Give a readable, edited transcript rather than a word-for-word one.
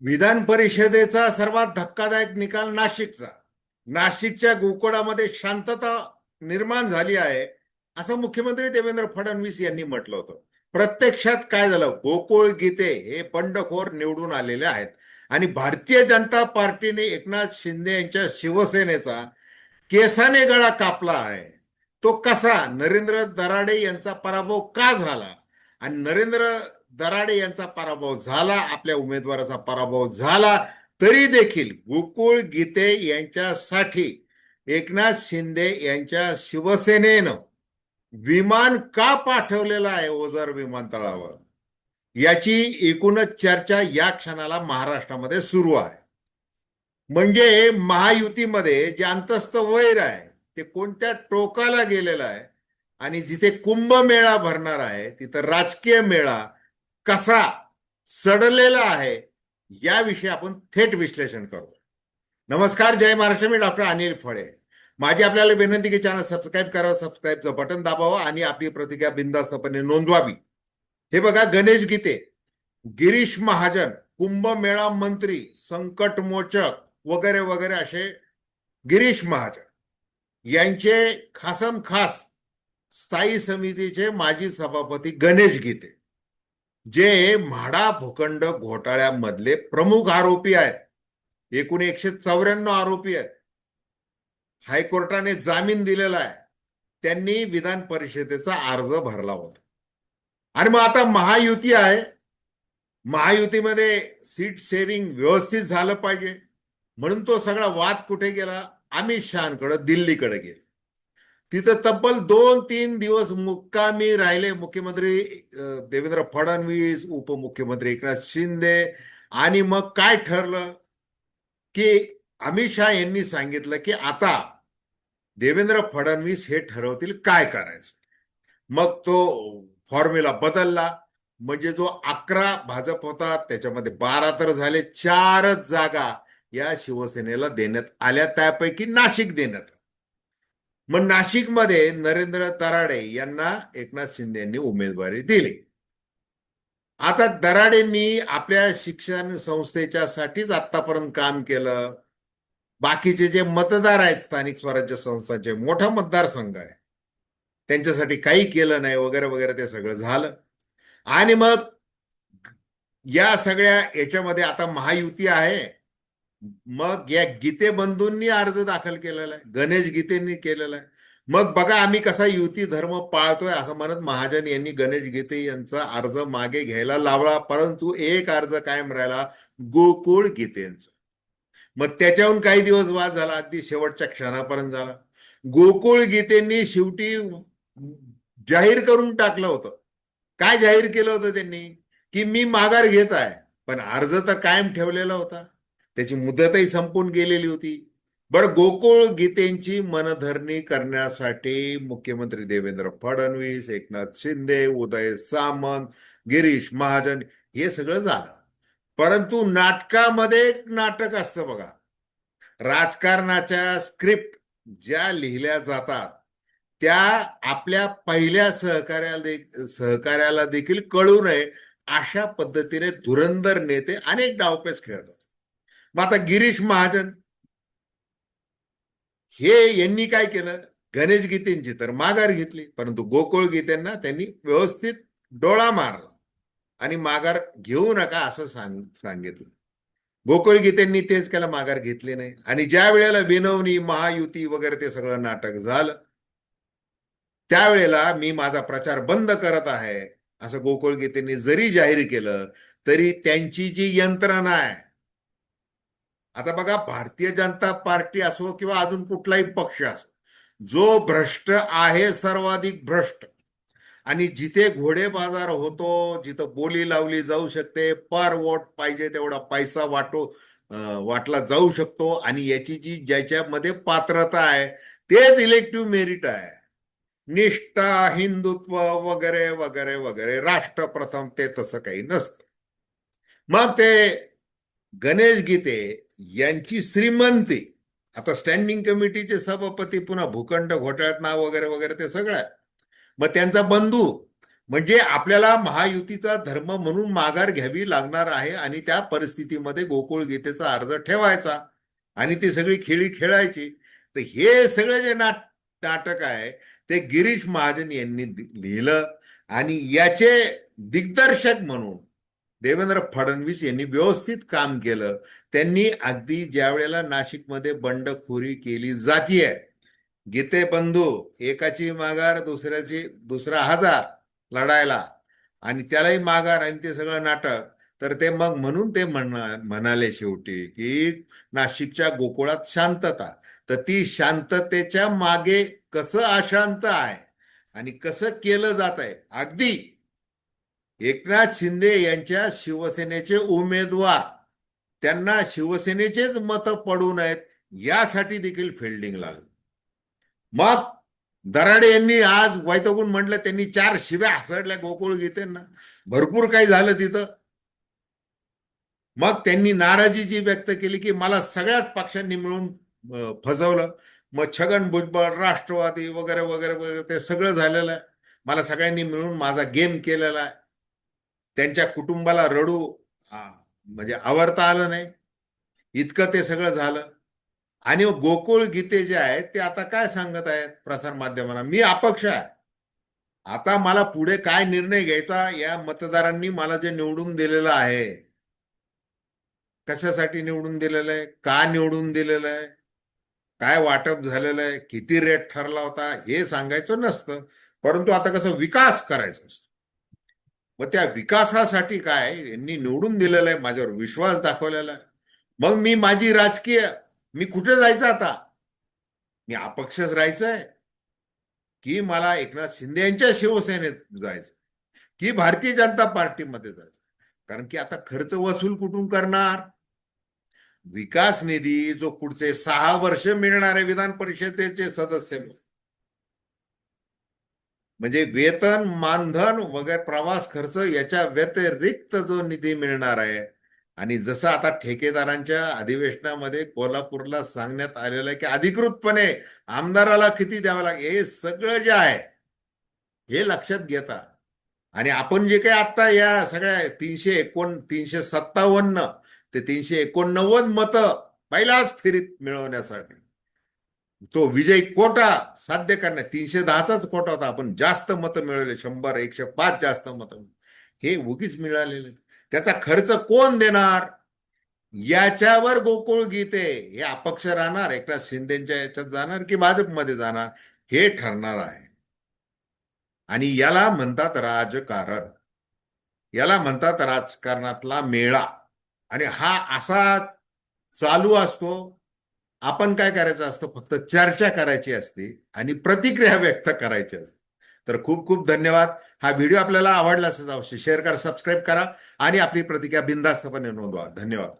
विधान परिषदेचा सर्वात धक्कादायक निकाल नाशिकचा. नाशिकच्या गोकुळामध्ये शांतता निर्माण झाली आहे असं मुख्यमंत्री देवेंद्र फडणवीस यांनी म्हटलं होतं. प्रत्यक्षात काय झालं? गोकुळ गीते हे बंडखोर निवडून आलेले आहेत आणि भारतीय जनता पार्टीने एकनाथ शिंदे यांच्या शिवसेनेचा केसाने गळा कापला आहे. तो कसा? नरेंद्र दराडे यांचा पराभव का झाला? आणि नरेंद्र दराडे यांचा पराभव झाला, आपल्या उमेदवाराचा पराभव झाला, तरी देखील गोकुळ गीते यांच्यासाठी एकनाथ शिंदे यांच्या शिवसेनेनं विमान का पाठवलेलं आहे ओझर विमानतळावर, याची एकूणच चर्चा या क्षणाला महाराष्ट्रामध्ये सुरू आहे. म्हणजे महायुतीमध्ये जे अंतस्थ वैर आहे ते कोणत्या टोकाला गेलेलं आहे आणि जिथे कुंभमेळा भरणार आहे तिथं राजकीय मेळा कसा सडलेला आहे याविषयी आपण थेट विश्लेषण करू. नमस्कार, जय महाराष्ट्र. मी डॉक्टर अनिल फळे. माझी आपल्याला विनंती की चॅनल सबस्क्राईब करावं, सबस्क्राईबचं बटन दाबावं आणि आपली प्रतिक्रिया बिनधास्तपणे नोंदवावी. हे बघा, गणेश गीते, गिरीश महाजन, कुंभमेळा मंत्री, संकटमोचक वगैरे वगैरे असे गिरीश महाजन यांचे खासम खास स्थायी समितीचे माजी सभापती गणेश गीते, जे म्हाडा भूखंड घोटाळ्यामधले प्रमुख आरोपी आहेत, एकूण 194 आरोपी आहेत, हायकोर्टाने जामीन दिलेला आहे, त्यांनी विधान परिषदेचा अर्ज भरला होता. आणि मग आता महायुती आहे, महायुतीमध्ये सीट शेअरिंग व्यवस्थित झालं पाहिजे म्हणून तो सगळा वाद कुठे गेला? अमित शहाकडे, दिल्लीकडे गेला. तिथं तब्बल 2-3 दिवस मुक्कामी राहिले मुख्यमंत्री देवेंद्र फडणवीस, उपमुख्यमंत्री एकनाथ शिंदे. आणि मग काय ठरलं की अमित शहा यांनी सांगितलं की आता देवेंद्र फडणवीस हे ठरवतील काय करायचं. मग तो फॉर्म्युला बदलला. म्हणजे जो 11 भाजप होता त्याच्यामध्ये 12 तर झाले, 4च जागा या शिवसेनेला देण्यात आल्या, त्यापैकी नाशिक देण्यात. मग नाशिकमध्ये नरेंद्र दराडे यांना एकनाथ शिंदे यांनी उमेदवारी दिली. आता दराडेंनी आपल्या शिक्षण संस्थेच्या साठीच आतापर्यंत काम केलं. बाकीचे जे मतदार आहेत स्थानिक स्वराज्य संस्थांचे, मोठा मतदारसंघ आहे, त्यांच्यासाठी काही केलं नाही वगैरे वगैरे, ते सगळं झालं. आणि मग या सगळ्या याच्यामध्ये आता महायुती आहे. मग या गीते बंधूंनी अर्ज दाखल केलेला आहे, गणेश गीतेंनी केलेला आहे. मग बघा आम्ही कसा युती धर्म पाळतोय असं म्हणत महाजन यांनी गणेश गीते यांचा अर्ज मागे घ्यायला लावला, परंतु एक अर्ज कायम राहिला, गोकुळ गीतेंचा. मग त्याच्याहून काही दिवस वाद झाला, अगदी शेवटच्या क्षणापर्यंत झाला. गोकुळ गीतेंनी शेवटी जाहीर करून टाकलं होतं. काय जाहीर केलं होतं त्यांनी? की मी माघार घेत आहे, पण अर्ज तर कायम ठेवलेला होता, त्याची मुदतही संपून गेलेली होती. बरं, गोकुळ गीतेंची मनधरणी करण्यासाठी मुख्यमंत्री देवेंद्र फडणवीस, एकनाथ शिंदे, उदय सामंत, गिरीश महाजन हे सगळं झालं. परंतु नाटकामध्ये एक नाटक असतं बघा. राजकारणाच्या स्क्रिप्ट ज्या लिहिल्या जातात त्या आपल्या पहिल्या सहकार्याला देखील कळू नये अशा पद्धतीने धुरंधर नेते अनेक डावपेच खेळत असतात. मग आता गिरीश महाजन हे यांनी काय केलं? गणेश गीतेंची तर माघार घेतली, परंतु गोकुळ गीतेंना त्यांनी व्यवस्थित डोळा मारला आणि माघार घेऊ नका असं सांगितलं. गोकुळ गीतेंनी तेच केलं, माघार घेतली नाही. आणि ज्या वेळेला विनवणी, महायुती वगैरे ते सगळं नाटक झालं, त्यावेळेला मी माझा प्रचार बंद करत आहे असं गोकुळ गीतेंनी जरी जाहीर केलं तरी त्यांची जी यंत्रणा आहे, आता बघा, भारतीय जनता पार्टी असो किंवा अजून कुठलाही पक्ष असो, जो भ्रष्ट आहे, सर्वाधिक भ्रष्ट, आणि जिथे घोडे बाजार होतो, जिथं बोली लावली जाऊ शकते, पर वोट पाहिजे तेवढा पैसा वाटला जाऊ शकतो, आणि याची जी ज्याच्यामध्ये पात्रता आहे तेच इलेक्टिव्ह मेरिट आहे, निष्ठा, हिंदुत्व वगैरे वगैरे वगैरे, राष्ट्र प्रथम, ते तसं काही नसतं. मग ते गणेश गीते यांची श्रीमंती, आता स्टँडिंग कमिटीचे सभापती, पुन्हा भूखंड घोटाळ्यात नाव वगैरे वगैरे ते सगळं आहे. मग त्यांचा बंधू म्हणजे आपल्याला महायुतीचा धर्म म्हणून माघार घ्यावी लागणार आहे आणि त्या परिस्थितीमध्ये गोकुळ गीतेचा अर्ज ठेवायचा आणि ती सगळी खेळी खेळायची. तर हे सगळं जे नाटक आहे ते गिरीश महाजन यांनी लिहिलं आणि याचे दिग्दर्शक म्हणून देवेंद्र फडणवीस यांनी व्यवस्थित काम केलं. त्यांनी अगदी ज्या वेळेला नाशिकमध्ये बंडखोरी केली जातीये, गीते बंधू एकाची माघार दुसरा हजार लढायला आणि त्यालाही माघार आणि ते सगळं नाटक, तर ते मग म्हणून ते म्हणाले शेवटी की नाशिकच्या गोकुळात शांतता. तर ती शांततेच्या मागे कसं अशांत आहे आणि कसं केलं जात आहे, अगदी एकनाथ शिंदे यांच्या शिवसेनेचे उमेदवार त्यांना शिवसेनेचेच मत पडू नयेत यासाठी देखील फिल्डिंग लागली. मग दराडे यांनी आज वैतागून म्हटलं, त्यांनी 4 शिव्या हसडल्या गोकुळ गीतेंना, भरपूर काही झालं तिथं. मग त्यांनी नाराजी जी व्यक्त केली की मला सगळ्याच पक्षांनी मिळून फसवलं. मग छगन भुजबळ, राष्ट्रवादी वगैरे वगैरे वगैरे ते सगळं झालेलं आहे. मला सगळ्यांनी मिळून माझा गेम केलेला आहे. त्यांच्या कुटुंबाला रडू म्हणजे आवरता आलं नाही, इतकं ते सगळं झालं. आणि गोकुळ गीते जे आहेत ते आता काय सांगत आहेत प्रसार माध्यमांना, मी अपक्ष आहे, आता मला पुढे काय निर्णय घ्यायचा, या मतदारांनी मला जे निवडून दिलेलं आहे, कशासाठी निवडून दिलेलं आहे, का निवडून दिलेलं आहे, काय वाटप झालेलं आहे, किती रेट ठरला होता, हे सांगायचं नसतं. परंतु आता कसं विकास करायचा असतो. मग त्या विकासासाठी काय यांनी निवडून दिलेलं आहे, माझ्यावर विश्वास दाखवलेला आहे. मग मी माझी राजकीय, मी कुठे जायचं आता, मी अपक्षच राहायचंय की मला एकनाथ शिंदे यांच्या शिवसेनेत जायचं की भारतीय जनता पार्टीमध्ये जायचं. कारण की आता खर्च वसूल कुठून करणार, विकास निधी जो पुढचे 6 वर्ष मिळणार आहे विधान परिषदेचे सदस्य, म्हणजे वेतन, मानधन वगैरे प्रवास खर्च याच्या व्यतिरिक्त जो निधी मिळणार आहे. आणि जसं आता ठेकेदारांच्या अधिवेशनामध्ये कोल्हापूरला सांगण्यात आलेलं आहे की अधिकृतपणे आमदाराला किती द्यावं लागेल, हे सगळं जे आहे हे लक्षात घेता. आणि आपण जे काही आता या सगळ्या 357 ते 389 मतं पहिल्याच फेरीत मिळवण्यासाठी तो विजय कोटा साध्य करण्यात, 310चाच कोटा होता, आपण जास्त मतं मिळवले, 100 105 जास्त मतं हे उगीच मिळालेले. त्याचा खर्च कोण देणार, याच्यावर गोकुळ गीते हे अपक्ष राहणार, एकनाथ शिंदेच्या याच्यात जाणार की भाजपमध्ये जाणार, हे ठरणार आहे. आणि याला म्हणतात राजकारण, याला म्हणतात राजकारणातला मेळा. आणि हा असा चालू असतो. आपण काय करायचं असतं, फक्त चर्चा करायची असते आणि प्रतिक्रिया व्यक्त करायची असते. तर खूप खूप धन्यवाद. हा व्हिडिओ आपल्याला आवडला असेल अवश्य शेअर करा, सबस्क्राईब करा आणि आपली प्रतिक्रिया बिनधास्तपणे नोंदवा. धन्यवाद.